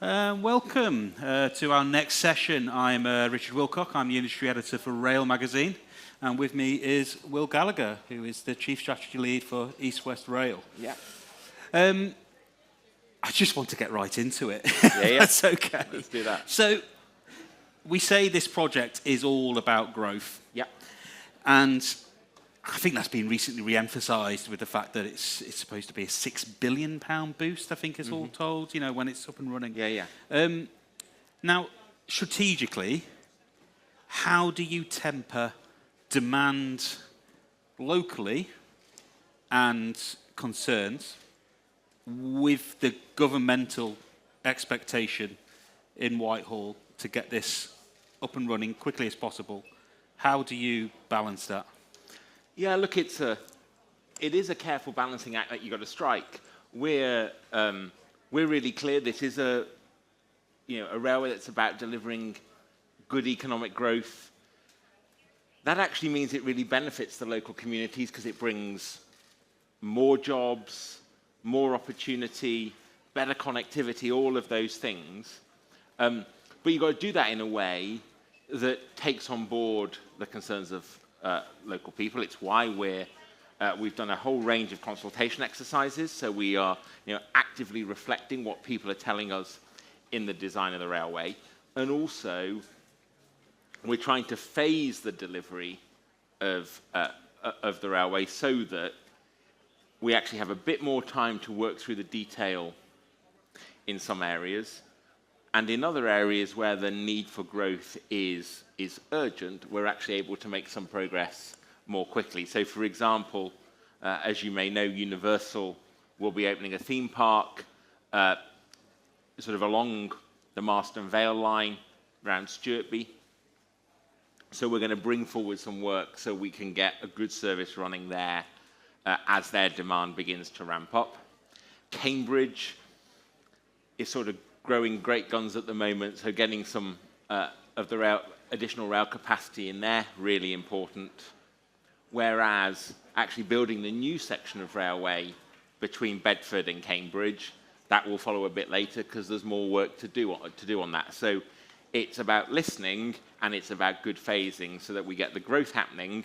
Welcome to our next session. I'm Richard Wilcock. I'm the industry editor for Rail magazine, and with me is Will Gallagher, who is the chief strategy lead for East West Rail. Yeah. I just want to get right into it. Yeah. That's okay. Let's do that. So, we say this project is all about growth. Yeah. And I think that's been recently re-emphasised with the fact that it's supposed to be a £6 billion boost, I think is all told, when it's up and running. Yeah. Now, strategically, how do you temper demand locally and concerns with the governmental expectation in Whitehall to get this up and running quickly as possible? How do you balance that? Yeah, look, it is a careful balancing act that you've got to strike. We're really clear this is a railway that's about delivering good economic growth. That actually means it really benefits the local communities because it brings more jobs, more opportunity, better connectivity, all of those things. But you've got to do that in a way that takes on board the concerns of local people. It's why we've done a whole range of consultation exercises. So we are actively reflecting what people are telling us in the design of the railway. And also, we're trying to phase the delivery of the railway so that we actually have a bit more time to work through the detail in some areas. And in other areas where the need for growth is urgent, we're actually able to make some progress more quickly. So, for example, as you may know, Universal will be opening a theme park sort of along the Marston Vale line around Sturtby. So we're going to bring forward some work so we can get a good service running there as their demand begins to ramp up. Cambridge is sort of growing great guns at the moment, so getting some of the additional rail capacity in there, really important. Whereas actually building the new section of railway between Bedford and Cambridge, that will follow a bit later because there's more work to do on that. So it's about listening and it's about good phasing so that we get the growth happening,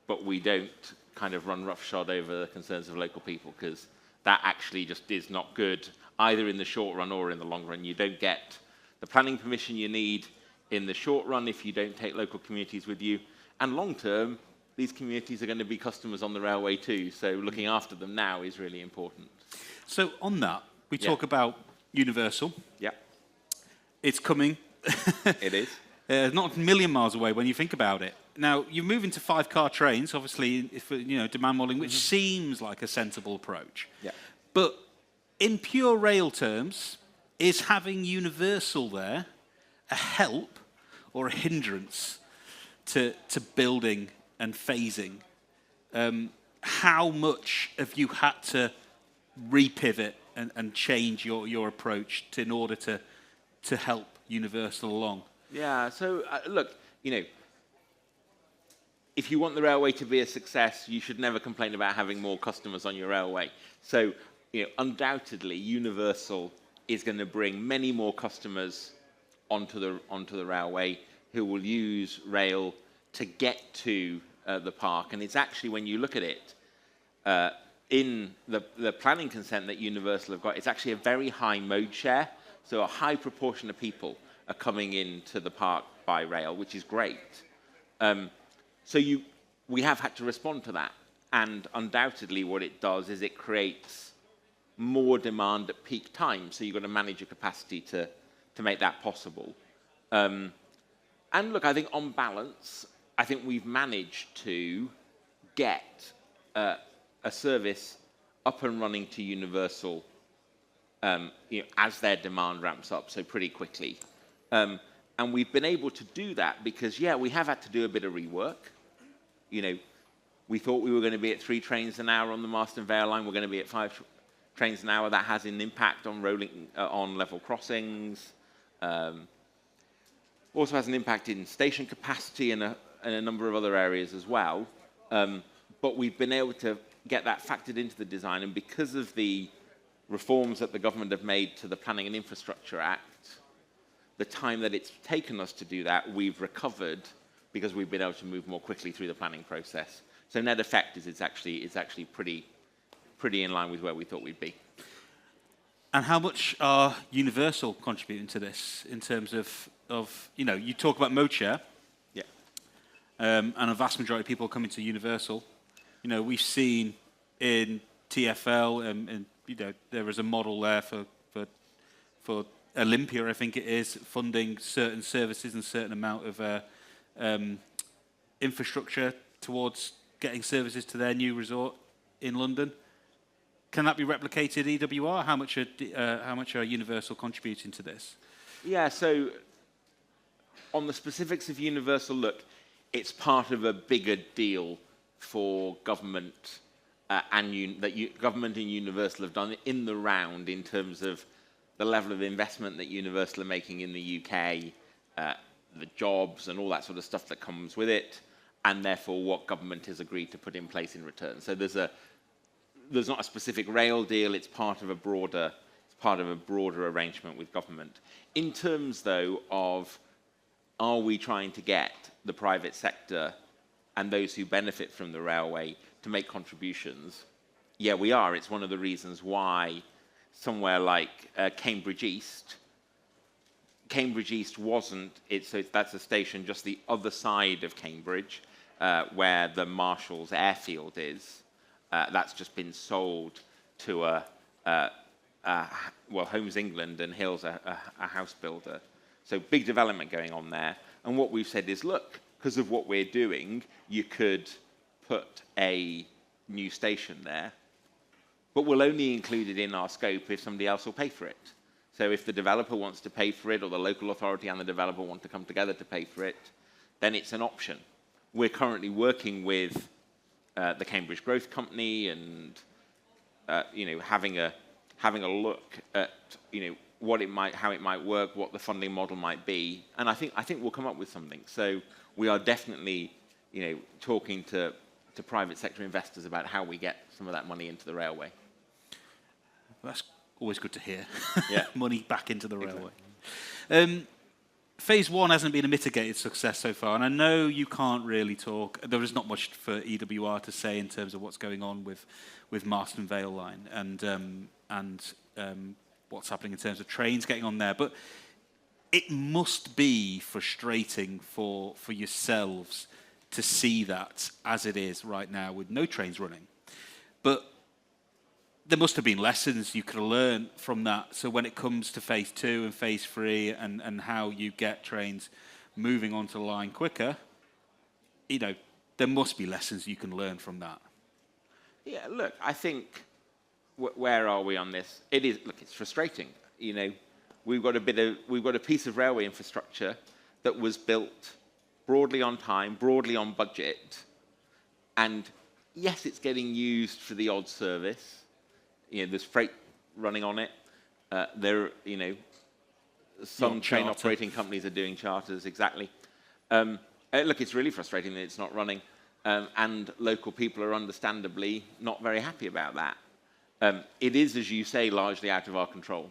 but we don't kind of run roughshod over the concerns of local people, because that actually just is not good either in the short run or in the long run. You don't get the planning permission you need in the short run if you don't take local communities with you. And long term, these communities are going to be customers on the railway too, so looking after them now is really important. So on that, we talk about Universal. Yeah. It's coming. It is. Not a million miles away when you think about it. Now, you're moving to 5-car trains, obviously, for demand modelling, which seems like a sensible approach. Yeah. But in pure rail terms, is having Universal there a help or a hindrance to building and phasing? How much have you had to repivot and change your approach in order to help Universal along? Yeah, so look, if you want the railway to be a success, you should never complain about having more customers on your railway. So, undoubtedly, Universal is going to bring many more customers onto the railway who will use rail to get to the park. And it's actually, when you look at it, in the planning consent that Universal have got, it's actually a very high mode share. So a high proportion of people are coming into the park by rail, which is great. So we have had to respond to that. And undoubtedly what it does is it creates more demand at peak time. So you've got to manage your capacity to make that possible. And look, I think on balance, I think we've managed to get a service up and running to Universal as their demand ramps up, so pretty quickly. And we've been able to do that because, we have had to do a bit of rework. We thought we were going to be at 3 trains an hour on the Marston Vale line. We're going to be at 5 trains an hour. That has an impact on on level crossings. Also has an impact in station capacity and a number of other areas as well. But we've been able to get that factored into the design, and because of the reforms that the government have made to the Planning and Infrastructure Act, the time that it's taken us to do that, we've recovered because we've been able to move more quickly through the planning process. So net effect is it's actually pretty in line with where we thought we'd be. And how much are Universal contributing to this in terms of you talk about mode share, Yeah. and a vast majority of people coming to Universal. We've seen in TfL, and there is a model there for Olympia, I think it is, funding certain services and certain amount of infrastructure towards getting services to their new resort in London. Can that be replicated EWR? How much are Universal contributing to this? Yeah, so on the specifics of Universal, look, it's part of a bigger deal for government government and Universal have done in the round in terms of the level of investment that Universal are making in the UK, the jobs and all that sort of stuff that comes with it, and therefore what government has agreed to put in place in return. So there's not a specific rail deal, it's part of a broader arrangement with government. In terms, though, of are we trying to get the private sector and those who benefit from the railway to make contributions? Yeah, we are. It's one of the reasons why somewhere like Cambridge East wasn't, that's a station just the other side of Cambridge, where the Marshalls airfield is. That's just been sold to Homes England, and Hill's a house builder. So big development going on there. And what we've said is, look, because of what we're doing, you could put a new station there, but we'll only include it in our scope if somebody else will pay for it. So if the developer wants to pay for it, or the local authority and the developer want to come together to pay for it, then it's an option. We're currently working with the Cambridge Growth Company and having a look at how it might work, what the funding model might be, and I think we'll come up with something. So we are definitely talking to private sector investors about how we get some of that money into the railway. That's always good to hear. Yeah. Money back into the railway. Phase 1 hasn't been a mitigated success so far, and I know you can't really talk. There is not much for EWR to say in terms of what's going on with Marston Vale Line and what's happening in terms of trains getting on there. But it must be frustrating for yourselves to see that as it is right now with no trains running. But there must have been lessons you could have learned from that. So when it comes to phase 2 and phase 3 and how you get trains moving onto the line quicker, there must be lessons you can learn from that. Yeah, look, I think where are we on this? It's frustrating. We've got a piece of railway infrastructure that was built broadly on time, broadly on budget, and yes, it's getting used for the odd service. There's freight running on it. Some train operating companies are doing charters, exactly. Look, it's really frustrating that it's not running, and local people are understandably not very happy about that. It is, as you say, largely out of our control.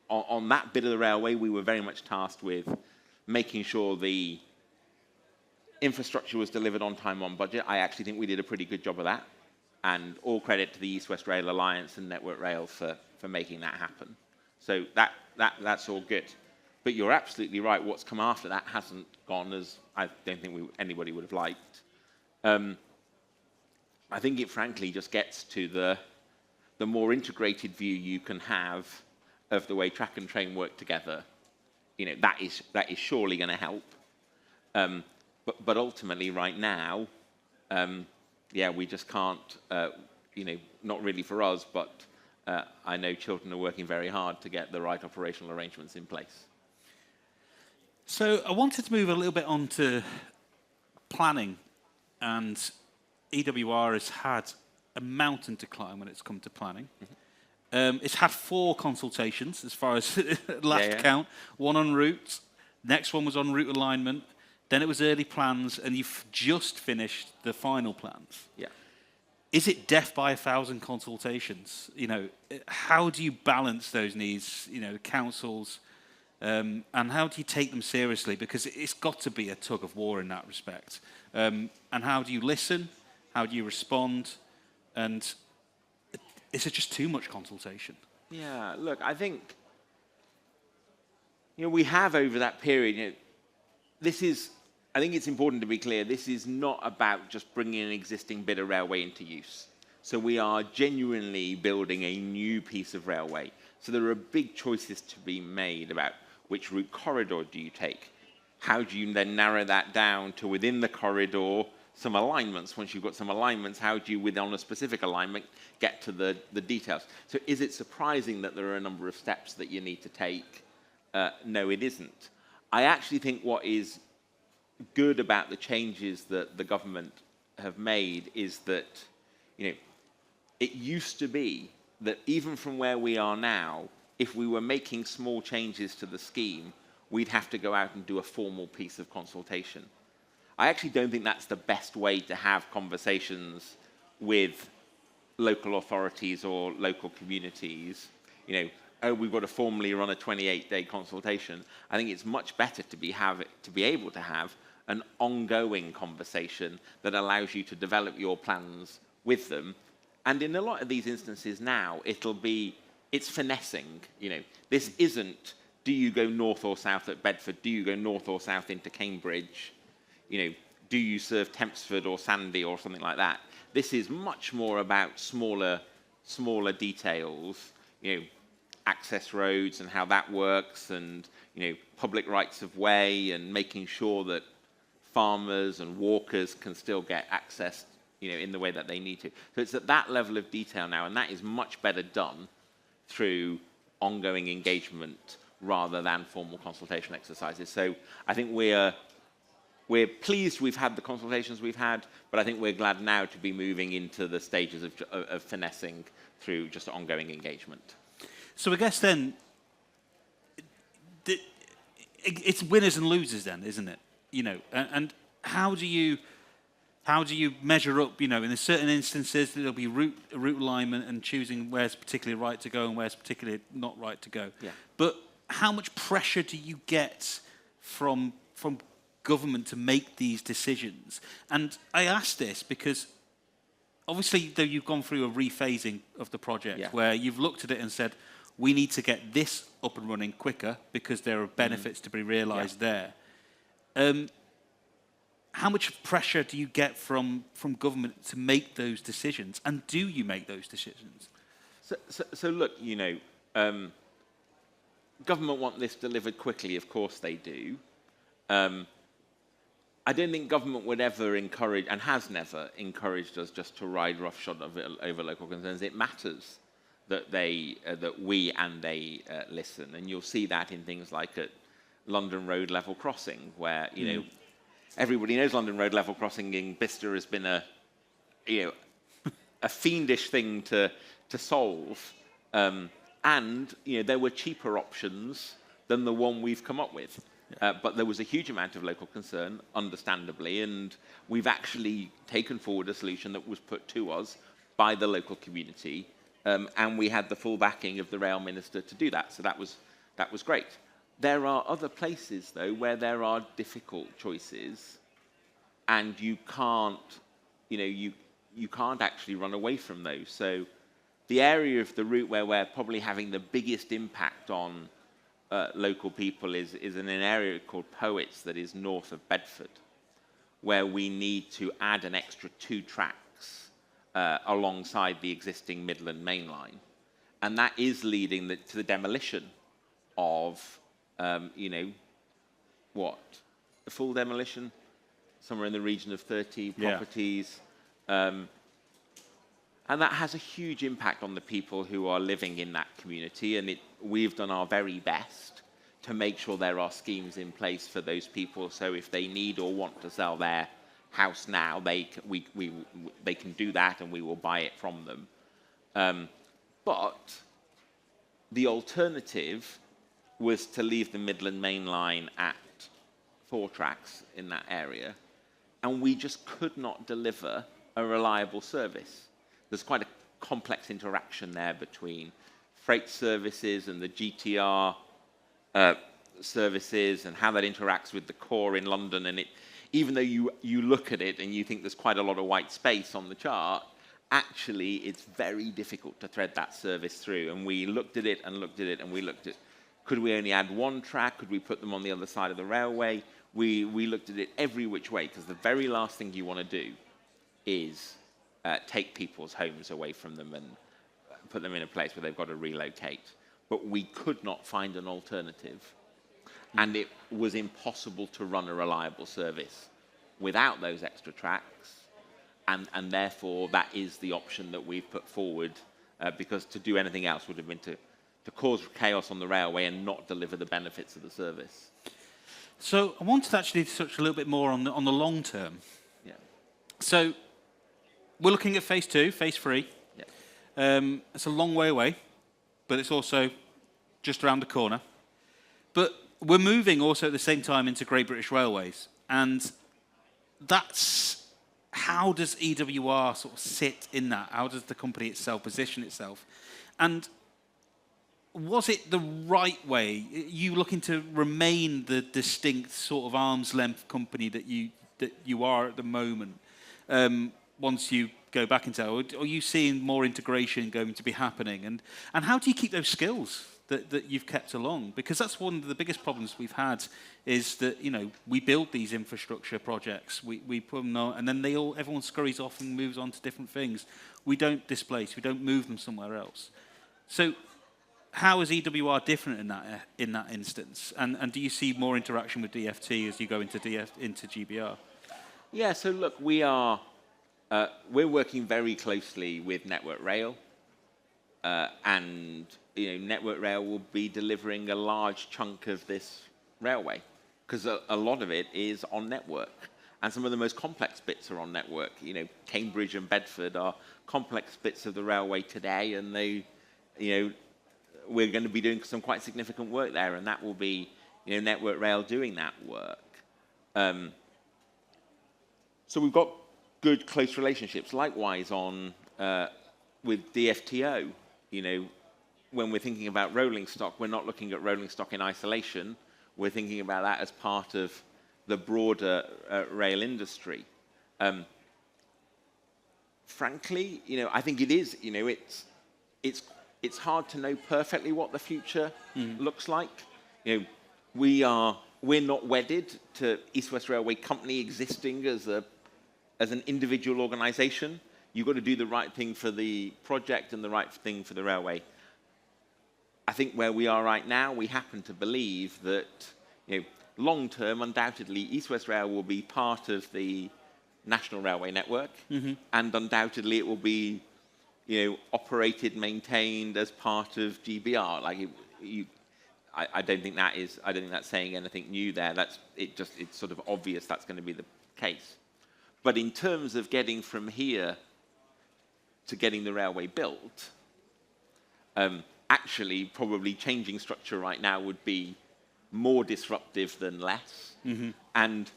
On that bit of the railway, we were very much tasked with making sure the infrastructure was delivered on time, on budget. I actually think we did a pretty good job of that. And all credit to the East West Rail Alliance and Network Rail for making that happen. So that's all good. But you're absolutely right. What's come after that hasn't gone as I don't think anybody would have liked. I think it frankly just gets to the more integrated view you can have of the way track and train work together. That is surely going to help. But ultimately, right now, we just can't, not really for us, but I know children are working very hard to get the right operational arrangements in place. So I wanted to move a little bit on to planning, and EWR has had a mountain to climb when it's come to planning. Mm-hmm. It's had 4 consultations as far as last count. One on route, next one was on route alignment, then it was early plans, and you've just finished the final plans. Yeah. is it death by 1,000 consultations? You know, how do you balance those needs? You know, the councils, and how do you take them seriously? Because it's got to be a tug of war in that respect. And how do you listen? How do you respond? And is it just too much consultation? Yeah, look, I think, we have over that period, I think it's important to be clear, this is not about just bringing an existing bit of railway into use. So we are genuinely building a new piece of railway. So there are big choices to be made about which route corridor do you take. How do you then narrow that down to within the corridor some alignments? Once you've got some alignments, how do you, within a specific alignment, get to the details? So is it surprising that there are a number of steps that you need to take? No, it isn't. I actually think what is good about the changes that the government have made is that, it used to be that even from where we are now, if we were making small changes to the scheme, we'd have to go out and do a formal piece of consultation. I actually don't think that's the best way to have conversations with local authorities or local communities. We've got to formally run a 28-day consultation. I think it's much better to be able to have an ongoing conversation that allows you to develop your plans with them. And in a lot of these instances now, it's finessing. This isn't, do you go north or south at Bedford? Do you go north or south into Cambridge? Do you serve Tempsford or Sandy or something like that? This is much more about smaller details, access roads and how that works, and public rights of way, and making sure that farmers and walkers can still get access in the way that they need to. So it's at that level of detail now, and that is much better done through ongoing engagement rather than formal consultation exercises. So I think we're pleased we've had the consultations we've had, but I think we're glad now to be moving into the stages of finessing through just ongoing engagement. So I guess then, it's winners and losers then, isn't it? And how do you measure up? In certain instances, there'll be route alignment and choosing where's particularly right to go and where's particularly not right to go. Yeah. But how much pressure do you get from government to make these decisions? And I ask this because obviously, though, you've gone through a rephasing of the project where you've looked at it and said, we need to get this up and running quicker because there are benefits to be realised there. How much pressure do you get from government to make those decisions? And do you make those decisions? So look, government want this delivered quickly. Of course they do. I don't think government would ever encourage, and has never encouraged us just to ride roughshod over local concerns. It matters that we and they listen, and you'll see that in things like at London Road level crossing, where everybody knows London Road level crossing in Bicester has been a fiendish thing to solve, and there were cheaper options than the one we've come up with. But there was a huge amount of local concern, understandably, and we've actually taken forward a solution that was put to us by the local community, and we had the full backing of the rail minister to do that. So that was great. There are other places, though, where there are difficult choices, and you can't actually run away from those. So the area of the route where we're probably having the biggest impact on local people is in an area called Poets that is north of Bedford, where we need to add an extra 2 tracks alongside the existing Midland Main Line. And that is leading to the demolition of, the full demolition, somewhere in the region of 30 properties. And that has a huge impact on the people who are living in that community. And we've done our very best to make sure there are schemes in place for those people. So if they need or want to sell their house now, they can do that, and we will buy it from them. But the alternative was to leave the Midland Main Line at 4 tracks in that area, and we just could not deliver a reliable service. there's quite a complex interaction there between freight services and the GTR services and how that interacts with the core in London. And even though you look at it and you think there's quite a lot of white space on the chart, actually it's very difficult to thread that service through. And we looked at it and looked at it and we looked at, could we only add one track? Could we put them on the other side of the railway? We looked at it every which way, because the very last thing you want to do is take people's homes away from them and put them in a place where they've got to relocate. But we could not find an alternative. And it was impossible to run a reliable service without those extra tracks. And therefore, that is the option that we've put forward, because to do anything else would have been to cause chaos on the railway and not deliver the benefits of the service. So I wanted to actually touch a little bit more on the long term. Yeah. So we're looking at phase 2, phase 3. Yeah. It's a long way away, but it's also just around the corner. But we're moving also at the same time into Great British Railways. And that's, how does EWR sort of sit in that? How does the company itself position itself? And was it the right way? You looking to remain the distinct sort of arm's length company that you are at the moment? Once you go back into, are you seeing more integration going to be happening? And how do you keep those skills that you've kept along? Because that's one of the biggest problems we've had, is that, you know, we build these infrastructure projects, we put them on, and then everyone scurries off and moves on to different things. We don't displace, we don't move them somewhere else. So how is EWR different in that instance? And do you see more interaction with DFT as you go into GBR? Yeah, so look, we're working very closely with Network Rail, and Network Rail will be delivering a large chunk of this railway, because a lot of it is on network, and some of the most complex bits are on network. Cambridge and Bedford are complex bits of the railway today, and we're going to be doing some quite significant work there, and that will be Network Rail doing that work. So we've got good, close relationships. Likewise with DFTO, when we're thinking about rolling stock, we're not looking at rolling stock in isolation. We're thinking about that as part of the broader rail industry. Frankly, I think it is. It's hard to know perfectly what the future looks like. We're not wedded to East West Railway Company existing as an individual organisation. You've got to do the right thing for the project and the right thing for the railway. I think where we are right now, we happen to believe that long term, undoubtedly, East West Rail will be part of the National Railway Network, and undoubtedly it will be operated, maintained as part of GBR. I don't think that's saying anything new there. It's sort of obvious that's going to be the case. But in terms of getting from here to getting the railway built, actually probably changing structure right now would be more disruptive than less. And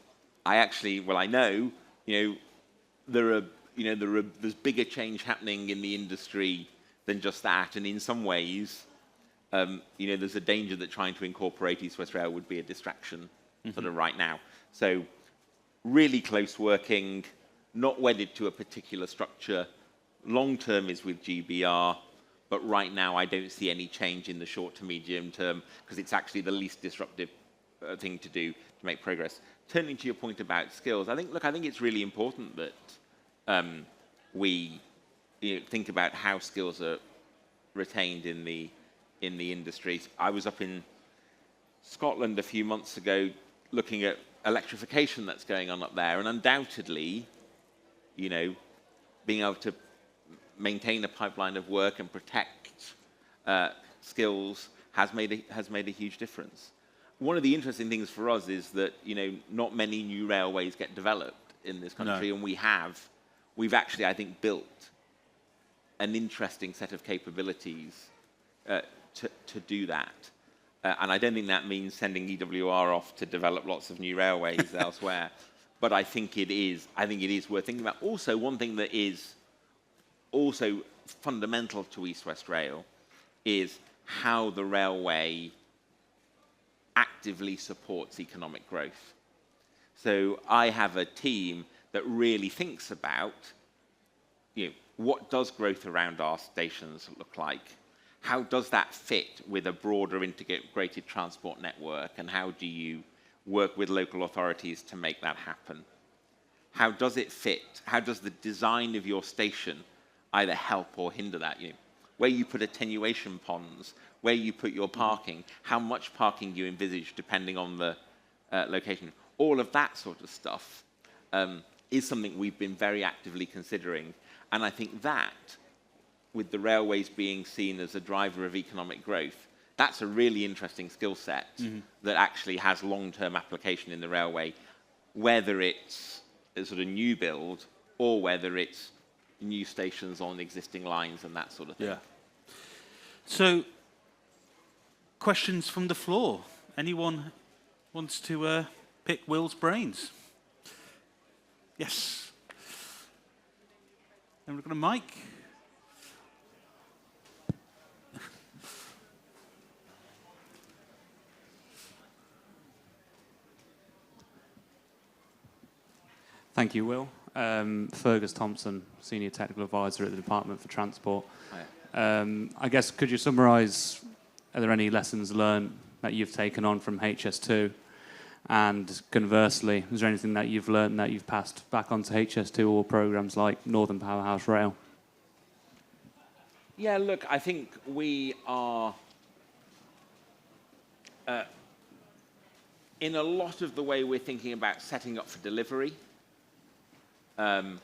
I know there's bigger change happening in the industry than just that, and in some ways, there's a danger that trying to incorporate East West Rail would be a distraction sort of right now. So really close working, not wedded to a particular structure. Long term is with GBR, but right now I don't see any change in the short to medium term, because it's actually the least disruptive thing to do to make progress. Turning to your point about skills, I think it's really important that we think about how skills are retained in the industry. I was up in Scotland a few months ago looking at electrification that's going on up there, and undoubtedly, being able to maintain a pipeline of work and protect skills has made a huge difference. One of the interesting things for us is that not many new railways get developed in this country, and we've actually, I think, built an interesting set of capabilities to do that. And I don't think that means sending EWR off to develop lots of new railways elsewhere. But I think it is worth thinking about. Also, one thing that is also fundamental to East West Rail is how the railway actively supports economic growth. So I have a team that really thinks about, what does growth around our stations look like? How does that fit with a broader integrated transport network? And how do you work with local authorities to make that happen? How does it fit? How does the design of your station either help or hinder that? Where you put attenuation ponds, where you put your parking, how much parking you envisage depending on the location. All of that sort of stuff is something we've been very actively considering. And I think that, with the railways being seen as a driver of economic growth, that's a really interesting skill set that actually has long-term application in the railway, whether it's a sort of new build or whether it's new stations on existing lines and that sort of thing. Yeah. So, questions from the floor. Anyone wants to pick Will's brains? Yes. And we've got a mic. Thank you, Will. Fergus Thompson, Senior Technical Advisor at the Department for Transport. I guess, could you summarise, are there any lessons learned that you've taken on from HS2? And conversely, is there anything that you've learned that you've passed back onto HS2 or programmes like Northern Powerhouse Rail? Yeah, look, I think we are, in a lot of the way we're thinking about setting up for delivery, in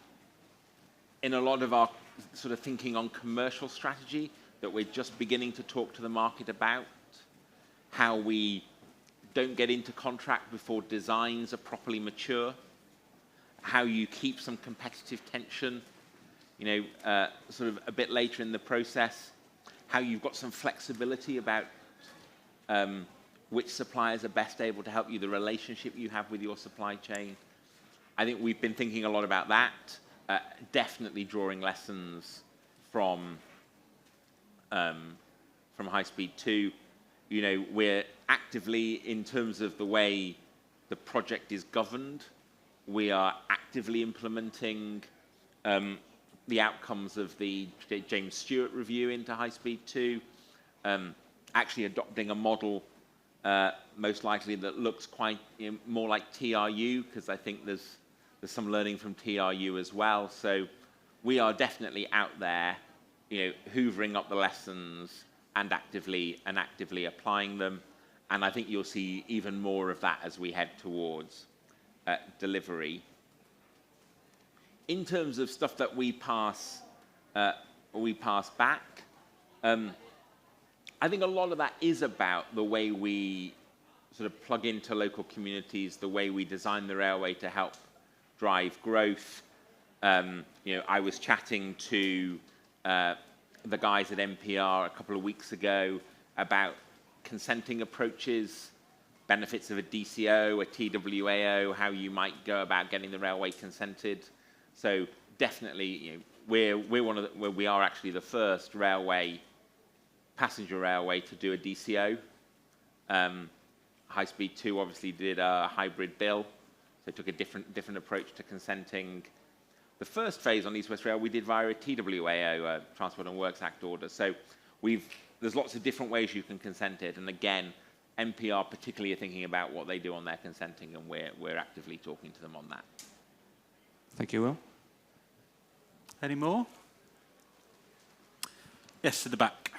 a lot of our sort of thinking on commercial strategy that we're just beginning to talk to the market about, how we don't get into contract before designs are properly mature, how you keep some competitive tension, sort of a bit later in the process, how you've got some flexibility about which suppliers are best able to help you, the relationship you have with your supply chain. I think we've been thinking a lot about that, definitely drawing lessons from High Speed 2. We're actively, in terms of the way the project is governed, we are actively implementing the outcomes of the James Stewart review into High Speed 2, actually adopting a model most likely that looks quite more like TRU, because I think there's some learning from TRU as well. So we are definitely out there, hoovering up the lessons and actively applying them. And I think you'll see even more of that as we head towards delivery. In terms of stuff that we pass back, I think a lot of that is about the way we sort of plug into local communities, the way we design the railway to help drive growth. I was chatting to the guys at NPR a couple of weeks ago about consenting approaches, benefits of a DCO, a TWAO, how you might go about getting the railway consented. So definitely, we are actually the first passenger railway to do a DCO. High Speed 2 obviously did a hybrid bill, so took a different approach to consenting. The first phase on East West Rail we did via a TWAO, Transport and Works Act order. So there's lots of different ways you can consent it, and again, NPR particularly are thinking about what they do on their consenting, and we're actively talking to them on that. Thank you, Will. Any more? Yes, at the back.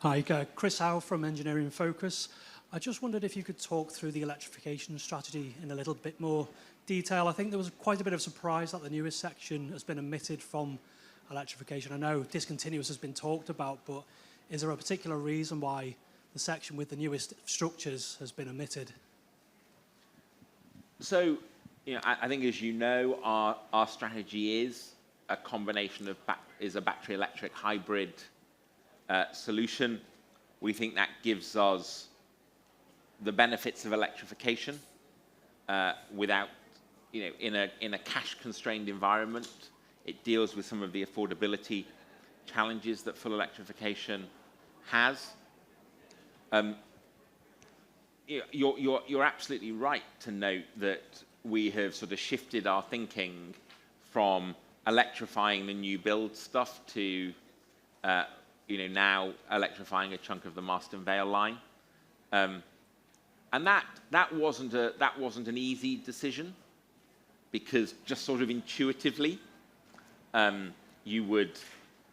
Hi, Chris Howe from Engineering Focus. I just wondered if you could talk through the electrification strategy in a little bit more detail. I think there was quite a bit of surprise that the newest section has been omitted from electrification. I know discontinuous has been talked about, but is there a particular reason why the section with the newest structures has been omitted? So, I think, as you know, our strategy is a combination of a battery electric hybrid solution. We think that gives us the benefits of electrification without in a cash-constrained environment. It deals with some of the affordability challenges that full electrification has. You're absolutely right to note that we have sort of shifted our thinking from electrifying the new build stuff to now electrifying a chunk of the Marston Vale line, and that wasn't an easy decision, because just sort of intuitively, you would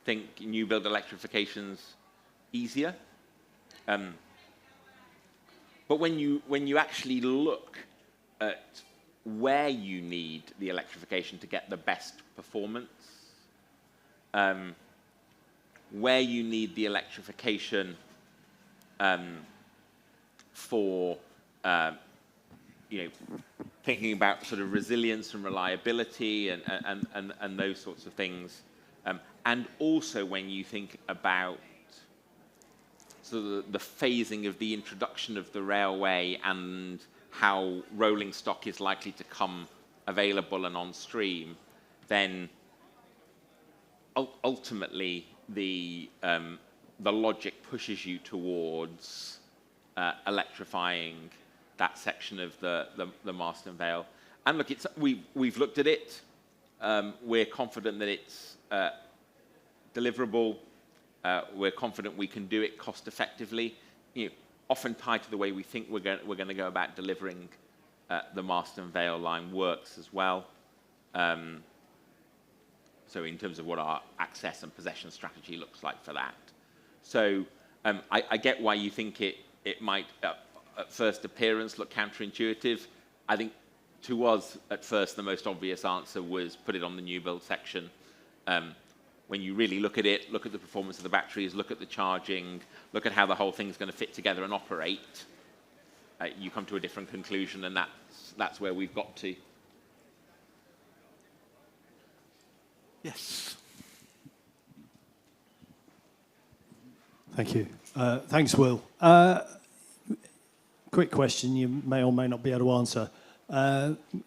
think new build electrification's easier. But when you actually look at where you need the electrification to get the best performance, where you need the electrification for thinking about sort of resilience and reliability and those sorts of things, and also when you think about sort of the phasing of the introduction of the railway and how rolling stock is likely to come available and on stream, then ultimately the logic pushes you towards electrifying that section of the Marston Vale. And look, we've looked at it. We're confident that it's deliverable. We're confident we can do it cost effectively. Often tied to the way we think we're going to go about delivering the Marston Vale line works as well. So in terms of what our access and possession strategy looks like for that. So I get why you think it might, at first appearance, look counterintuitive. I think to us, at first, the most obvious answer was put it on the new build section. When you really look at it, look at the performance of the batteries, look at the charging, look at how the whole thing's going to fit together and operate, you come to a different conclusion, and that's where we've got to. Yes. Thank you. Thanks, Will. Quick question you may or may not be able to answer.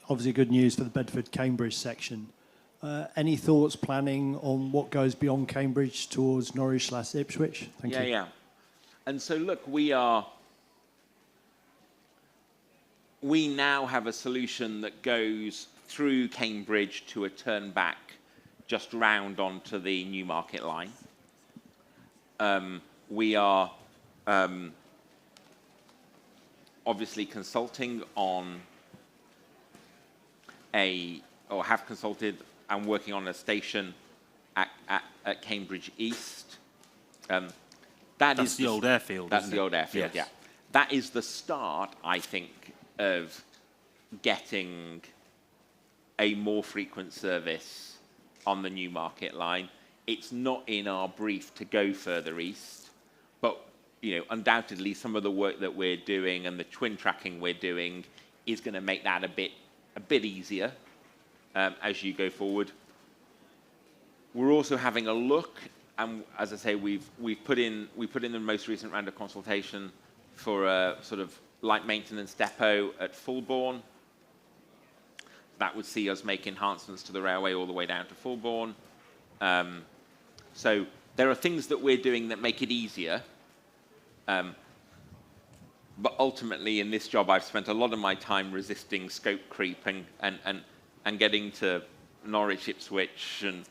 Obviously good news for the Bedford-Cambridge section. Any thoughts, planning on what goes beyond Cambridge towards Norwich/Ipswich? Thank you. Yeah. And so look, we now have a solution that goes through Cambridge to a turn back just round onto the Newmarket line. We are obviously consulting on have consulted and working on a station at Cambridge East. That's the old airfield. That's the old airfield, yes. Yeah. That is the start, I think, of getting a more frequent service on the Newmarket line. It's not in our brief to go further east, but undoubtedly some of the work that we're doing and the twin tracking we're doing is going to make that a bit easier as you go forward. We're also having a look, and as I say, we put in the most recent round of consultation for a sort of light maintenance depot at Fulbourn. That would see us make enhancements to the railway all the way down to Fulbourn. So there are things that we're doing that make it easier. But ultimately, in this job, I've spent a lot of my time resisting scope creep and getting to Norwich, Ipswich, and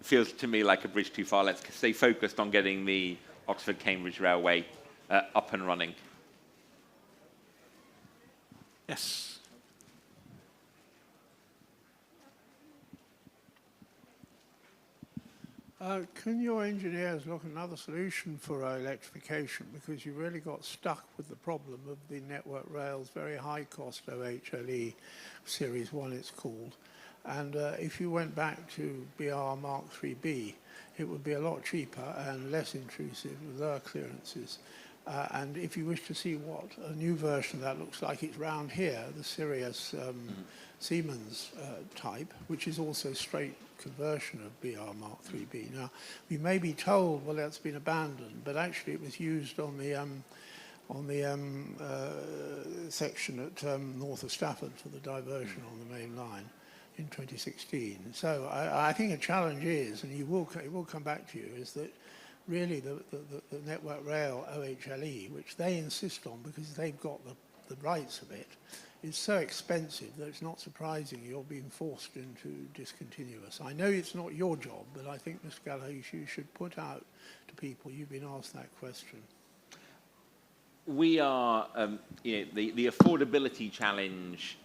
feels to me like a bridge too far. Let's stay focused on getting the Oxford-Cambridge Railway up and running. Yes. Can your engineers look at another solution for electrification? Because you really got stuck with the problem of the Network Rail's very high cost OHLE Series 1 it's called. And if you went back to BR Mark 3B, it would be a lot cheaper and less intrusive with lower clearances. And if you wish to see what a new version of that looks like, it's round here, the Sirius Siemens type, which is also straight conversion of BR Mark 3B. Now, we may be told, well, that's been abandoned, but actually it was used on the section at north of Stafford for the diversion on the main line in 2016. So I think a challenge is, and it will come back to you, is that really the Network Rail OHLE, which they insist on because they've got the rights of it, is so expensive that it's not surprising you're being forced into discontinuous. I know it's not your job, but I think, Mr. Gallagher, you should put out to people, you've been asked that question. We are, the affordability challenge,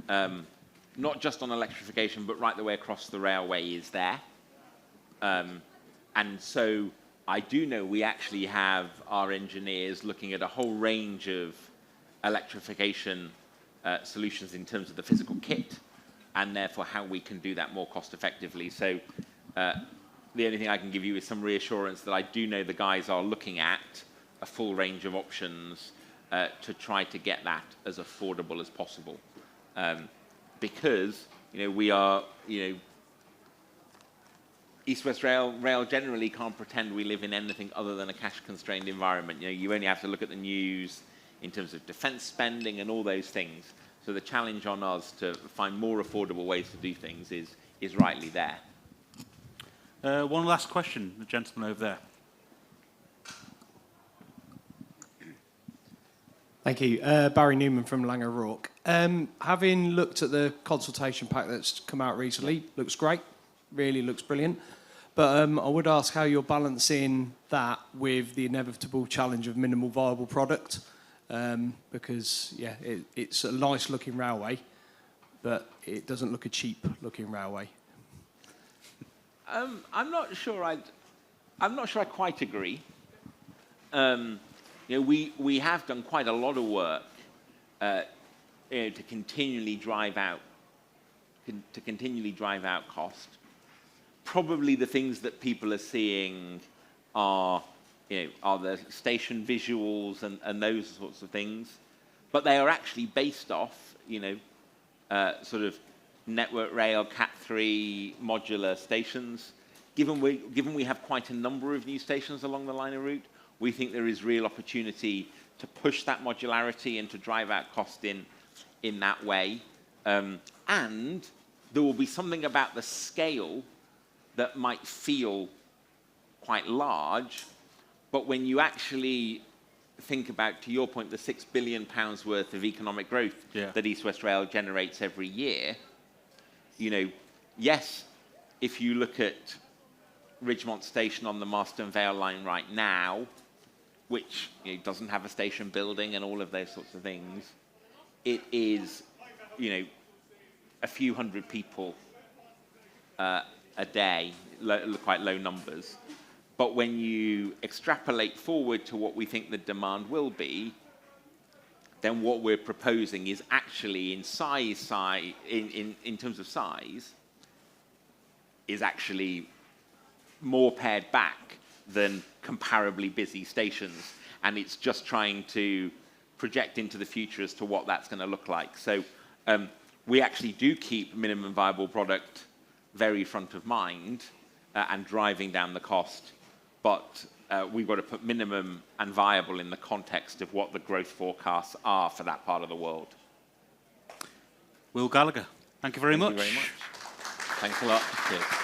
not just on electrification, but right the way across the railway is there. And so I do know we actually have our engineers looking at a whole range of electrification solutions in terms of the physical kit, and therefore how we can do that more cost effectively. So the only thing I can give you is some reassurance that I do know the guys are looking at a full range of options to try to get that as affordable as possible. Because, we are, East West Rail generally can't pretend we live in anything other than a cash-constrained environment. You only have to look at the news in terms of defence spending and all those things. So the challenge on us to find more affordable ways to do things is rightly there. One last question, the gentleman over there. Thank you. Barry Newman from Langer Rourke. Having looked at the consultation pack that's come out recently, looks great, really looks brilliant. But I would ask how you're balancing that with the inevitable challenge of minimal viable product. Because, yeah, it's a nice-looking railway, but it doesn't look a cheap-looking railway. I'm not sure I quite agree. We have done quite a lot of work to continually drive out cost. Probably the things that people are seeing are the station visuals and those sorts of things, but they are actually based off sort of Network Rail Cat 3 modular stations. Given we have quite a number of new stations along the line of route, we think there is real opportunity to push that modularity and to drive out cost in that way. And there will be something about the scale that might feel quite large, but when you actually think about, to your point, the £6 billion worth of economic growth that East West Rail generates every year, yes, if you look at Ridgemont Station on the Marston Vale line right now, which doesn't have a station building and all of those sorts of things, it is, a few hundred people a day, quite low numbers. But when you extrapolate forward to what we think the demand will be, then what we're proposing is actually in terms of size, is actually more pared back than comparably busy stations. And it's just trying to project into the future as to what that's going to look like. So we actually do keep minimum viable product very front of mind and driving down the cost. But we've got to put minimum and viable in the context of what the growth forecasts are for that part of the world. Will Gallagher, thank you very much. Thank you very much. Thanks a lot. Cheers.